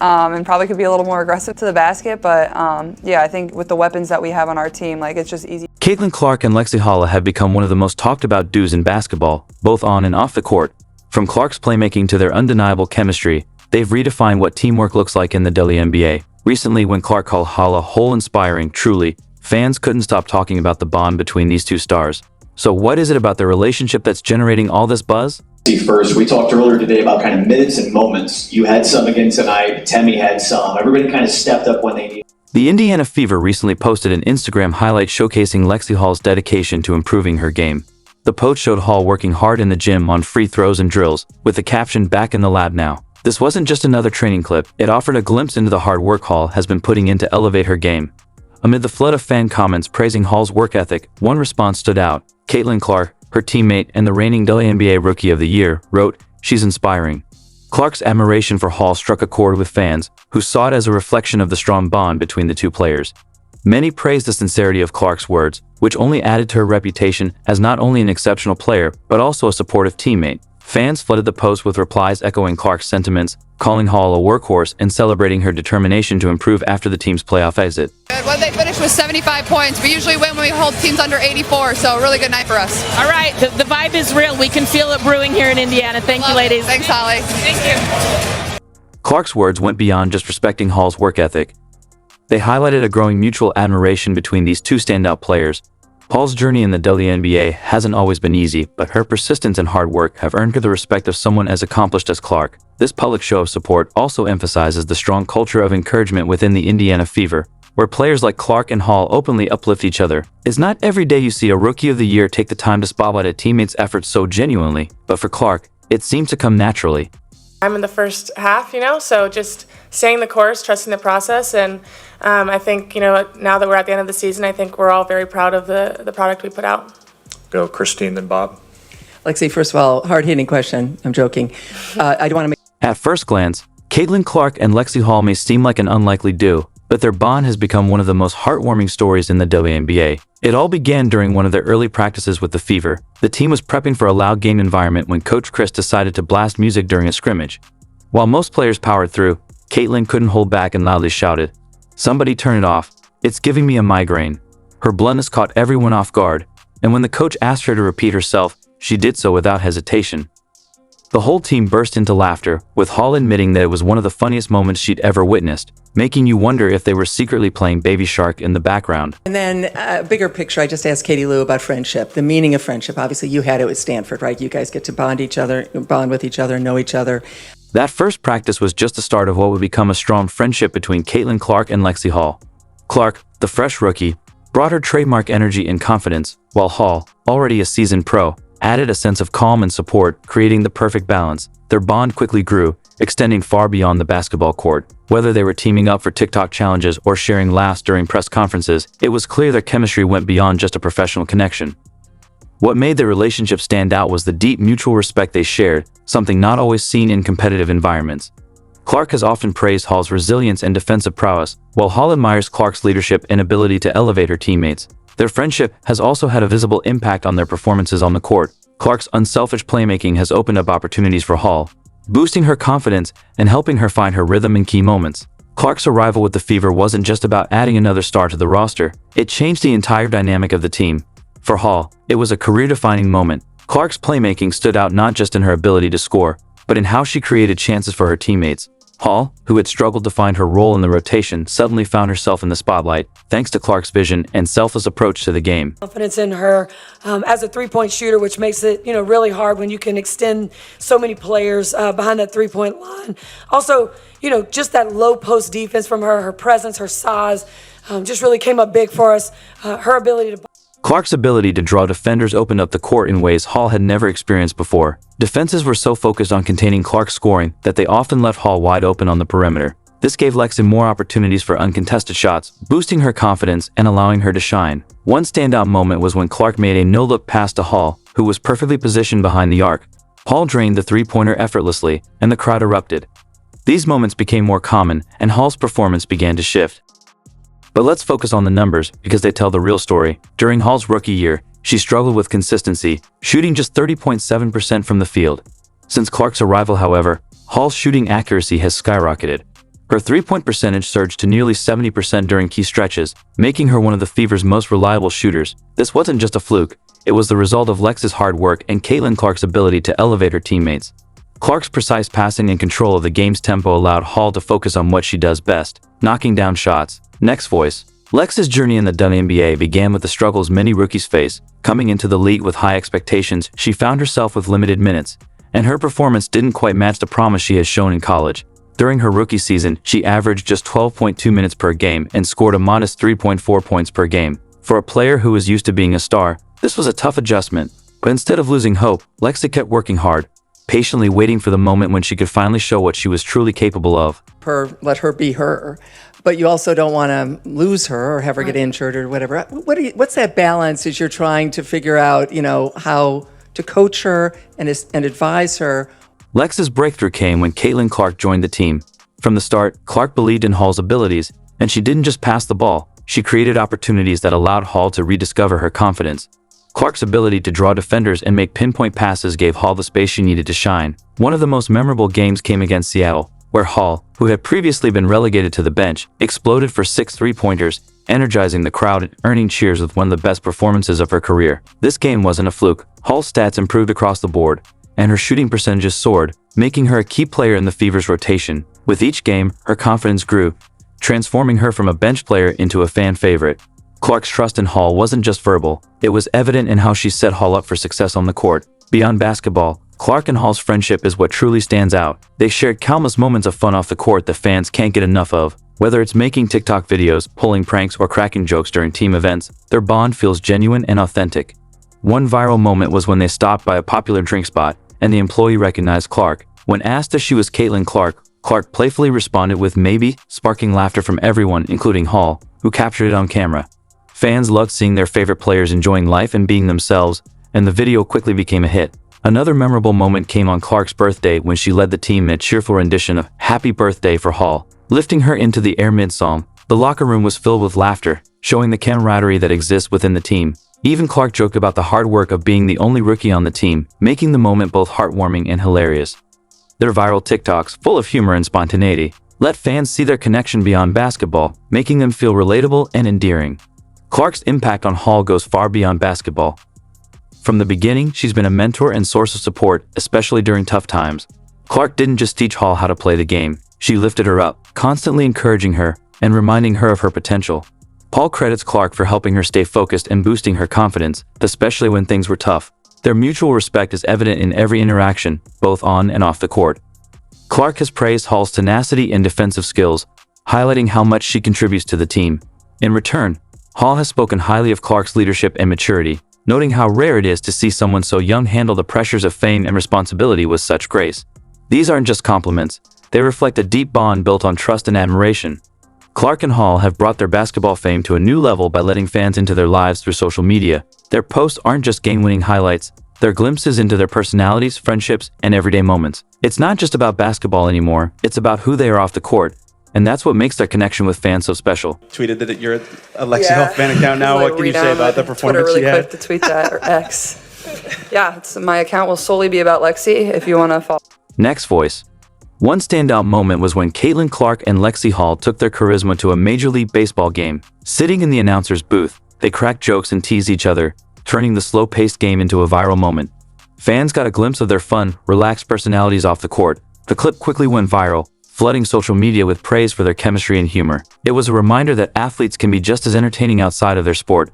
and probably could be a little more aggressive to the basket. But yeah, I think with the weapons that we have on our team, like it's just easy. Caitlin Clark and Lexie Hull have become one of the most talked about duos in basketball, both on and off the court. From Clark's playmaking to their undeniable chemistry, they've redefined what teamwork looks like in the WNBA. Recently, when Clark called Hull a whole inspiring, truly, fans couldn't stop talking about the bond between these two stars. So what is it about their relationship that's generating all this buzz? First, we talked earlier today about kind of minutes and moments. You had some again tonight. Temi had some. Everybody kind of stepped up when they needed. The Indiana Fever recently posted an Instagram highlight showcasing Lexie Hull's dedication to improving her game. The post showed Hull working hard in the gym on free throws and drills, with the caption "Back in the lab now." This wasn't just another training clip, it offered a glimpse into the hard work Hull has been putting in to elevate her game. Amid the flood of fan comments praising Hull's work ethic, one response stood out. Caitlin Clark, her teammate and the reigning WNBA Rookie of the Year, wrote, "She's inspiring." Clark's admiration for Hull struck a chord with fans, who saw it as a reflection of the strong bond between the two players. Many praised the sincerity of Clark's words, which only added to her reputation as not only an exceptional player, but also a supportive teammate. Fans flooded the post with replies echoing Clark's sentiments, calling Hull a workhorse and celebrating her determination to improve after the team's playoff exit. Well, they finished with 75 points. We usually win when we hold teams under 84, so a really good night for us. All right, the vibe is real. We can feel it brewing here in Indiana. Thank you, ladies. Thanks, Holly. Thank you. Clark's words went beyond just respecting Hull's work ethic. They highlighted a growing mutual admiration between these two standout players. Hull's journey in the WNBA hasn't always been easy, but her persistence and hard work have earned her the respect of someone as accomplished as Clark. This public show of support also emphasizes the strong culture of encouragement within the Indiana Fever, where players like Clark and Hull openly uplift each other. It's not every day you see a Rookie of the Year take the time to spotlight a teammate's efforts so genuinely, but for Clark, it seemed to come naturally. I'm in the first half, so just staying the course, trusting the process, and I think, now that we're at the end of the season, I think we're all very proud of the product we put out. Go Christine, then Bob. Lexie, first of all, hard-hitting question. I'm joking. I don't want to make... At first glance, Caitlin Clark and Lexie Hull may seem like an unlikely duo, but their bond has become one of the most heartwarming stories in the WNBA. It all began during one of their early practices with the Fever. The team was prepping for a loud game environment when Coach Chris decided to blast music during a scrimmage. While most players powered through, Caitlin couldn't hold back and loudly shouted, "Somebody turn it off. It's giving me a migraine." Her bluntness caught everyone off guard, and when the coach asked her to repeat herself, she did so without hesitation. The whole team burst into laughter, with Hull admitting that it was one of the funniest moments she'd ever witnessed, making you wonder if they were secretly playing Baby Shark in the background. And then, bigger picture, I just asked Katie Lou about friendship, the meaning of friendship. Obviously, you had it with Stanford, right? You guys get to bond with each other, know each other. That first practice was just the start of what would become a strong friendship between Caitlin Clark and Lexie Hull. Clark, the fresh rookie, brought her trademark energy and confidence, while Hull, already a seasoned pro, added a sense of calm and support, creating the perfect balance. Their bond quickly grew, extending far beyond the basketball court. Whether they were teaming up for TikTok challenges or sharing laughs during press conferences, it was clear their chemistry went beyond just a professional connection. What made their relationship stand out was the deep mutual respect they shared, something not always seen in competitive environments. Clark has often praised Hull's resilience and defensive prowess, while Hull admires Clark's leadership and ability to elevate her teammates. Their friendship has also had a visible impact on their performances on the court. Clark's unselfish playmaking has opened up opportunities for Hull, boosting her confidence and helping her find her rhythm in key moments. Clark's arrival with the Fever wasn't just about adding another star to the roster, it changed the entire dynamic of the team. For Hull, it was a career-defining moment. Clark's playmaking stood out not just in her ability to score, but in how she created chances for her teammates. Hull, who had struggled to find her role in the rotation, suddenly found herself in the spotlight, thanks to Clark's vision and selfless approach to the game. Confidence in her as a three-point shooter, which makes it really hard when you can extend so many players behind that three-point line. Also, just that low post defense from her, her presence, her size, just really came up big for us. Her ability to... Clark's ability to draw defenders opened up the court in ways Hull had never experienced before. Defenses were so focused on containing Clark's scoring that they often left Hull wide open on the perimeter. This gave Lexie more opportunities for uncontested shots, boosting her confidence and allowing her to shine. One standout moment was when Clark made a no-look pass to Hull, who was perfectly positioned behind the arc. Hull drained the three-pointer effortlessly, and the crowd erupted. These moments became more common, and Hull's performance began to shift. But let's focus on the numbers, because they tell the real story. During Hull's rookie year, she struggled with consistency, shooting just 30.7% from the field. Since Clark's arrival, however, Hull's shooting accuracy has skyrocketed. Her three-point percentage surged to nearly 70% during key stretches, making her one of the Fever's most reliable shooters. This wasn't just a fluke. It was the result of Lex's hard work and Caitlin Clark's ability to elevate her teammates. Clark's precise passing and control of the game's tempo allowed Hull to focus on what she does best, knocking down shots. Next voice. Lex's journey in the WNBA began with the struggles many rookies face. Coming into the league with high expectations, she found herself with limited minutes, and her performance didn't quite match the promise she has shown in college. During her rookie season, she averaged just 12.2 minutes per game and scored a modest 3.4 points per game. For a player who was used to being a star, this was a tough adjustment. But instead of losing hope, Lexie kept working hard, patiently waiting for the moment when she could finally show what she was truly capable of. Let her be her. But you also don't want to lose her or have her get injured or whatever. What's that balance as you're trying to figure out, how to coach her and advise her? Lex's breakthrough came when Caitlin Clark joined the team. From the start, Clark believed in Hull's abilities, and she didn't just pass the ball. She created opportunities that allowed Hull to rediscover her confidence. Clark's ability to draw defenders and make pinpoint passes gave Hull the space she needed to shine. One of the most memorable games came against Seattle, where Hull, who had previously been relegated to the bench, exploded for 6 three-pointers, energizing the crowd and earning cheers with one of the best performances of her career. This game wasn't a fluke. Hull's stats improved across the board, and her shooting percentages soared, making her a key player in the Fever's rotation. With each game, her confidence grew, transforming her from a bench player into a fan favorite. Clark's trust in Hull wasn't just verbal, it was evident in how she set Hull up for success on the court. Beyond basketball, Clark and Hull's friendship is what truly stands out. They shared countless moments of fun off the court that fans can't get enough of. Whether it's making TikTok videos, pulling pranks, or cracking jokes during team events, their bond feels genuine and authentic. One viral moment was when they stopped by a popular drink spot, and the employee recognized Clark. When asked if she was Caitlin Clark, Clark playfully responded with maybe, sparking laughter from everyone, including Hull, who captured it on camera. Fans loved seeing their favorite players enjoying life and being themselves, and the video quickly became a hit. Another memorable moment came on Clark's birthday when she led the team in a cheerful rendition of Happy Birthday for Hull, lifting her into the air mid-song. The locker room was filled with laughter, showing the camaraderie that exists within the team. Even Clark joked about the hard work of being the only rookie on the team, making the moment both heartwarming and hilarious. Their viral TikToks, full of humor and spontaneity, let fans see their connection beyond basketball, making them feel relatable and endearing. Clark's impact on Hull goes far beyond basketball. From the beginning, she's been a mentor and source of support, especially during tough times. Clark didn't just teach Hull how to play the game, she lifted her up, constantly encouraging her and reminding her of her potential. Paul credits Clark for helping her stay focused and boosting her confidence, especially when things were tough. Their mutual respect is evident in every interaction, both on and off the court. Clark has praised Hull's tenacity and defensive skills, highlighting how much she contributes to the team. In return, Hull has spoken highly of Clark's leadership and maturity, noting how rare it is to see someone so young handle the pressures of fame and responsibility with such grace. These aren't just compliments, they reflect a deep bond built on trust and admiration. Clark and Hull have brought their basketball fame to a new level by letting fans into their lives through social media. Their posts aren't just game-winning highlights, they're glimpses into their personalities, friendships, and everyday moments. It's not just about basketball anymore, it's about who they are off the court, and that's what makes their connection with fans so special. Tweeted that you're a Lexie Hull fan account now. What can you say about the performance Twitter really you had? quick to tweet that, or X. Yeah, my account will solely be about Lexie if you want to follow. Next voice. One standout moment was when Caitlin Clark and Lexie Hull took their charisma to a Major League Baseball game. Sitting in the announcer's booth, they cracked jokes and teased each other, turning the slow-paced game into a viral moment. Fans got a glimpse of their fun, relaxed personalities off the court. The clip quickly went viral, flooding social media with praise for their chemistry and humor. It was a reminder that athletes can be just as entertaining outside of their sport,